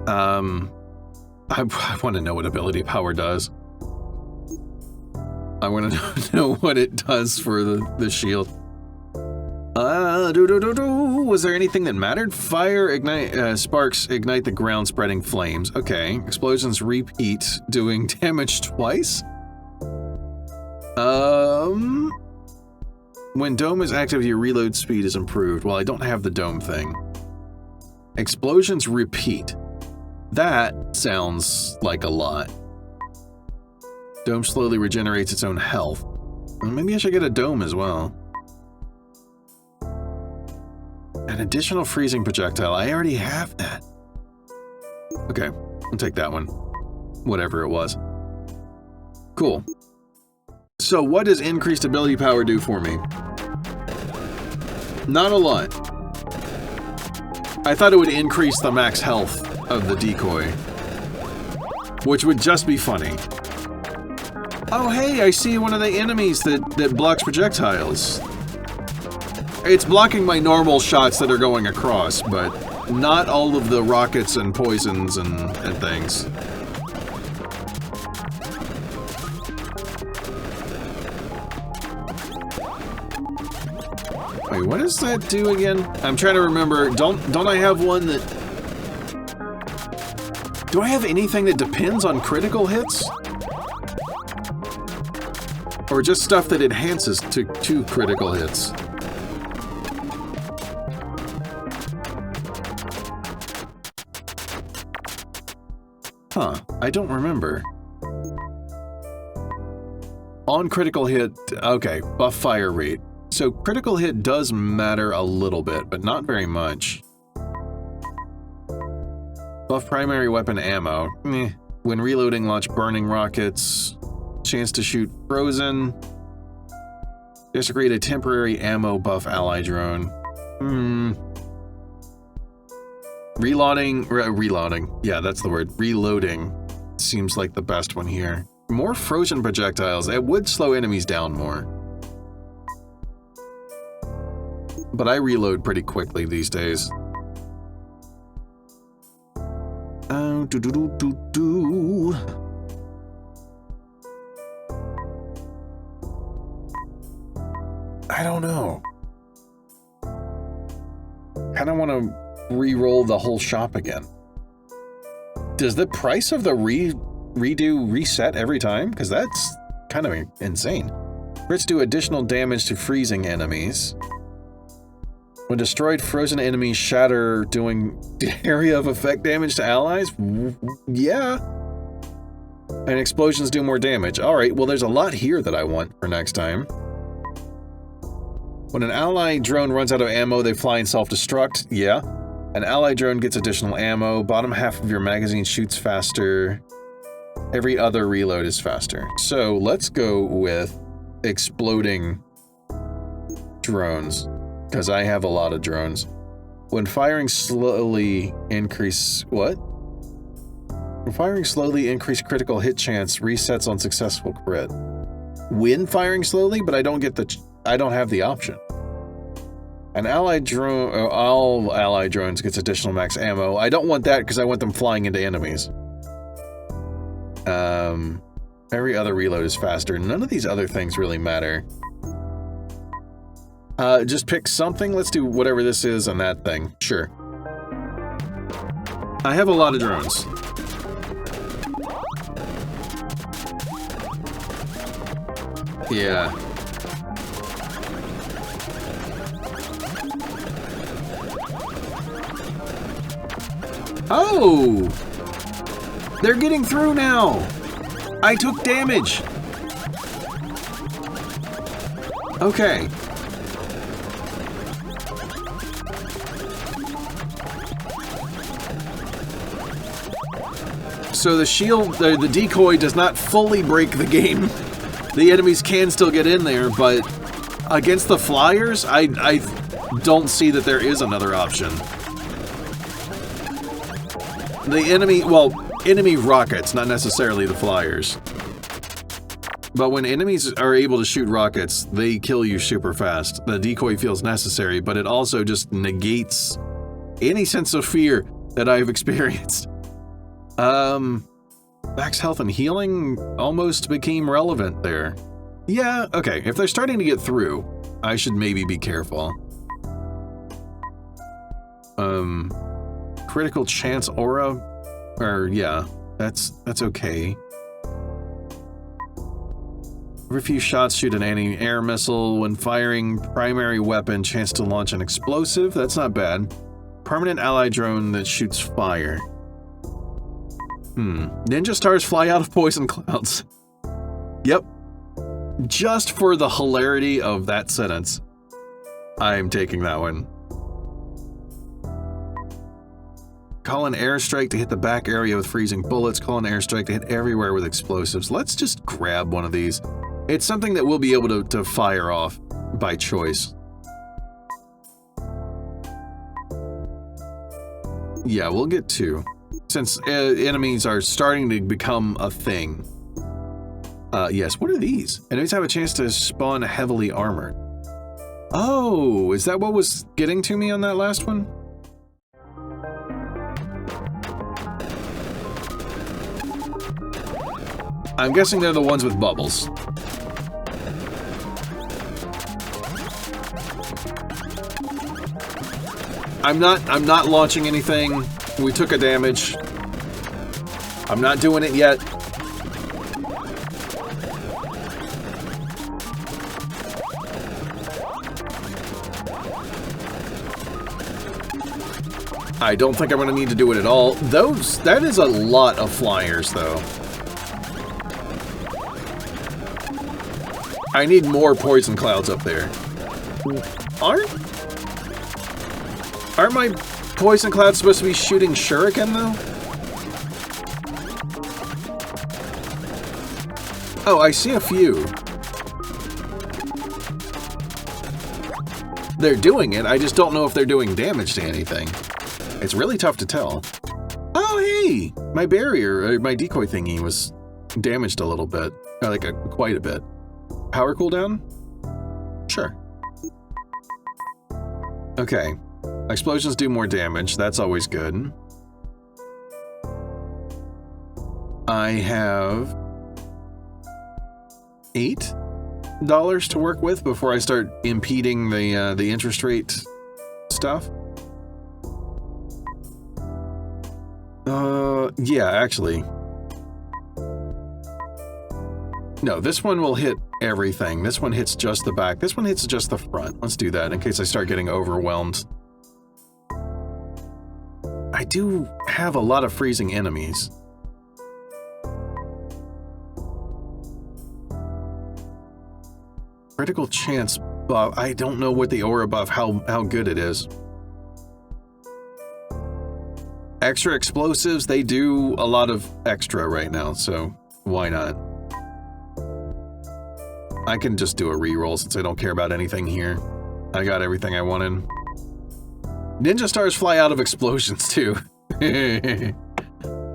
I want to know what ability power does. I want to know what it does for the shield. Was there anything that mattered? Fire, ignite, sparks, ignite the ground spreading flames. Okay. Explosions repeat, doing damage twice? When dome is active, your reload speed is improved. Well, I don't have the dome thing. Explosions repeat. That sounds like a lot. Dome slowly regenerates its own health. Well, maybe I should get a dome as well. An additional freezing projectile. I already have that. Okay, I'll take that one. Whatever it was. Cool. So what does increased ability power do for me? Not a lot. I thought it would increase the max health of the decoy, which would just be funny. Oh, hey, I see one of the enemies that blocks projectiles. It's blocking my normal shots that are going across, but not all of the rockets and poisons and things. Wait, what does that do again? I'm trying to remember. Don't I have one that... Do I have anything that depends on critical hits? Or just stuff that enhances to critical hits? Huh, I don't remember. On critical hit, okay, buff fire rate. So critical hit does matter a little bit, but not very much. Buff primary weapon ammo. Meh. When reloading, launch burning rockets. Chance to shoot frozen. Just create a temporary ammo buff ally drone. Reloading. Yeah, that's the word. Reloading seems like the best one here. More frozen projectiles. It would slow enemies down more. But I reload pretty quickly these days. I don't know. Kind of want to re-roll the whole shop again. Does the price of the redo reset every time? Because that's kind of insane. Crits do additional damage to freezing enemies. When destroyed, frozen enemies shatter, doing area of effect damage to allies? Yeah. And explosions do more damage. Alright, well there's a lot here that I want for next time. When an ally drone runs out of ammo, they fly and self-destruct. Yeah. An ally drone gets additional ammo. Bottom half of your magazine shoots faster. Every other reload is faster. So let's go with exploding drones, because I have a lot of drones. When firing slowly increase... What? When firing slowly increase critical hit chance resets on successful crit. When firing slowly, but I don't get the... I don't have the option. An allied drone... all allied drones gets additional max ammo. I don't want that because I want them flying into enemies. Every other reload is faster. None of these other things really matter. Just pick something. Let's do whatever this is and that thing. Sure. I have a lot of drones. Yeah. Oh! They're getting through now! I took damage! Okay. So the shield, the decoy does not fully break the game. The enemies can still get in there, but against the flyers, I don't see that there is another option. The enemy, well, enemy rockets, not necessarily the flyers. But when enemies are able to shoot rockets, they kill you super fast. The decoy feels necessary, but it also just negates any sense of fear that I've experienced. Max health and healing almost became relevant there. Yeah, okay, if they're starting to get through, I should maybe be careful. Critical chance aura, or yeah, that's okay. Every few shots shoot an anti-air missile. When firing primary weapon, chance to launch an explosive. That's not bad. Permanent ally drone that shoots fire. Ninja stars fly out of poison clouds. Yep. Just for the hilarity of that sentence, I'm taking that one. Call an airstrike to hit the back area with freezing bullets. Call an airstrike to hit everywhere with explosives. Let's just grab one of these. It's something that we'll be able to fire off by choice. Yeah, we'll get 2. Since enemies are starting to become a thing. Yes, what are these? Enemies have a chance to spawn heavily armored. Oh, is that what was getting to me on that last one? I'm guessing they're the ones with bubbles. I'm not launching anything. We took a damage. I'm not doing it yet. I don't think I'm going to need to do it at all. That is a lot of flyers, though. I need more poison clouds up there. Aren't my poison clouds supposed to be shooting shuriken, though? Oh, I see a few. They're doing it, I just don't know if they're doing damage to anything. It's really tough to tell. Oh, hey! My barrier, or my decoy thingy was damaged a little bit. Like, quite a bit. Power cooldown? Sure. Okay. Explosions do more damage. That's always good. I have $8 to work with before I start impeding the interest rate stuff. Yeah, actually. No, this one will hit everything. This one hits just the back. This one hits just the front. Let's do that in case I start getting overwhelmed. I do have a lot of freezing enemies. Critical chance buff. I don't know what the aura buff, how good it is. Extra explosives, they do a lot of extra right now, so why not? I can just do a reroll since I don't care about anything here. I got everything I wanted. Ninja stars fly out of explosions too.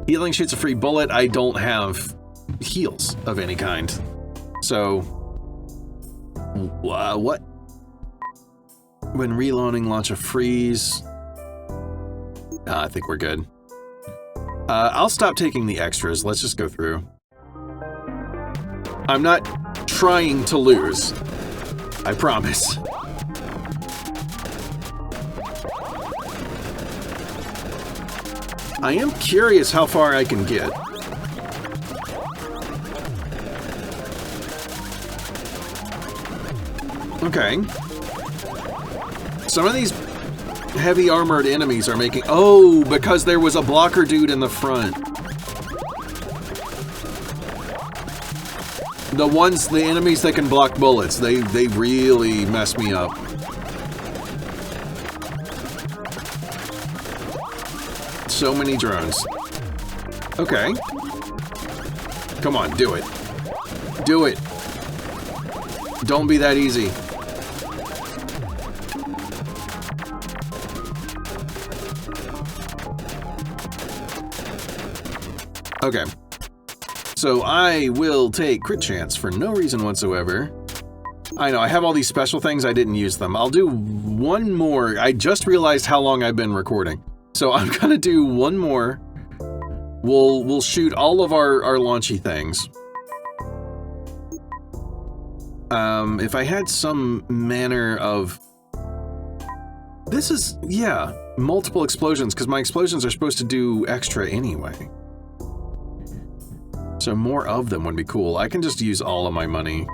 Healing shoots a free bullet. I don't have heals of any kind. So, what? When reloading, launch a freeze. I think we're good. I'll stop taking the extras. Let's just go through. I'm not trying to lose. I promise. I am curious how far I can get. Okay. Some of these heavy armored enemies are making... Oh, because there was a blocker dude in the front. The enemies that can block bullets, they really mess me up. So many drones. Okay. Come on, do it. Do it. Don't be that easy. Okay. So I will take crit chance for no reason whatsoever. I know, I have all these special things, I didn't use them. I'll do one more. I just realized how long I've been recording. So I'm gonna do one more. We'll shoot all of our launchy things. If I had some manner of... This is, yeah, multiple explosions, because my explosions are supposed to do extra anyway. So more of them would be cool. I can just use all of my money.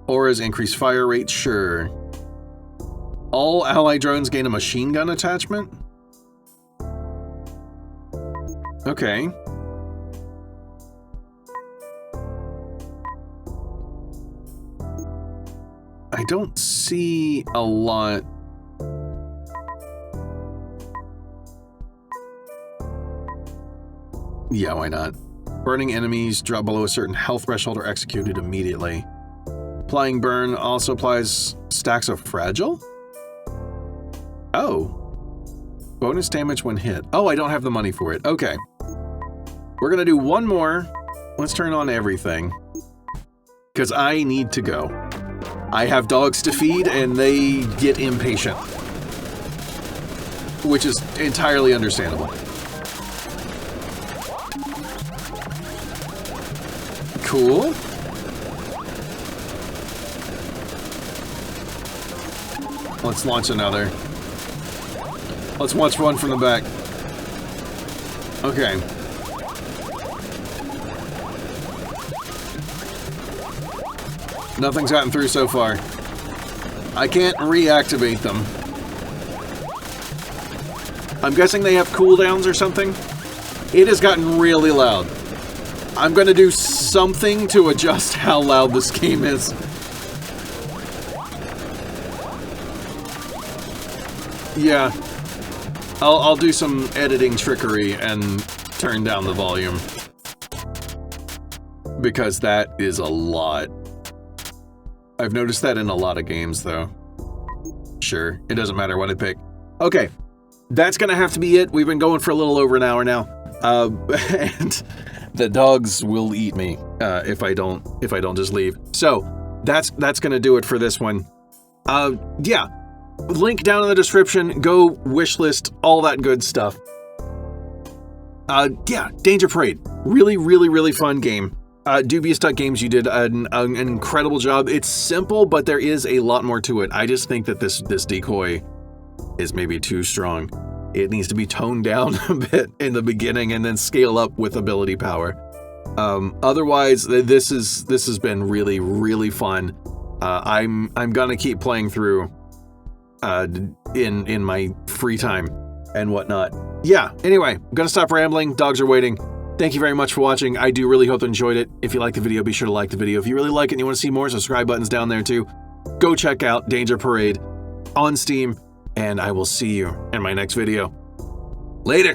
Auras increase fire rate, sure. All ally drones gain a machine gun attachment? Okay. I don't see a lot. Yeah, why not? Burning enemies drop below a certain health threshold or executed immediately. Applying burn also applies stacks of fragile? Oh. Bonus damage when hit. Oh, I don't have the money for it. Okay. We're gonna do one more. Let's turn on everything. Because I need to go. I have dogs to feed and they get impatient. Which is entirely understandable. Cool. Let's launch another. Let's watch one from the back. Okay. Nothing's gotten through so far. I can't reactivate them. I'm guessing they have cooldowns or something. It has gotten really loud. I'm gonna do something to adjust how loud this game is. Yeah. I'll do some editing trickery and turn down the volume. Because that is a lot. I've noticed that in a lot of games, though. Sure, it doesn't matter what I pick. Okay, that's gonna have to be it. We've been going for a little over an hour now. And the dogs will eat me if I don't just leave. So that's gonna do it for this one. Yeah. Link down in the description, go wishlist, all that good stuff. Yeah, Danger Parade. Really, really, really fun game. Dubious Duck Games, you did an incredible job. It's simple, but there is a lot more to it. I just think that this decoy is maybe too strong. It needs to be toned down a bit in the beginning and then scale up with ability power. Otherwise, this has been really, really fun. I'm gonna keep playing through in my free time and whatnot. Yeah, anyway, I'm gonna stop rambling. Dogs are waiting. Thank you very much for watching. I do really hope you enjoyed it. If you liked the video, be sure to like the video. If you really like it and you want to see more, subscribe button's down there too. Go check out Danger Parade on Steam, and I will see you in my next video. Later!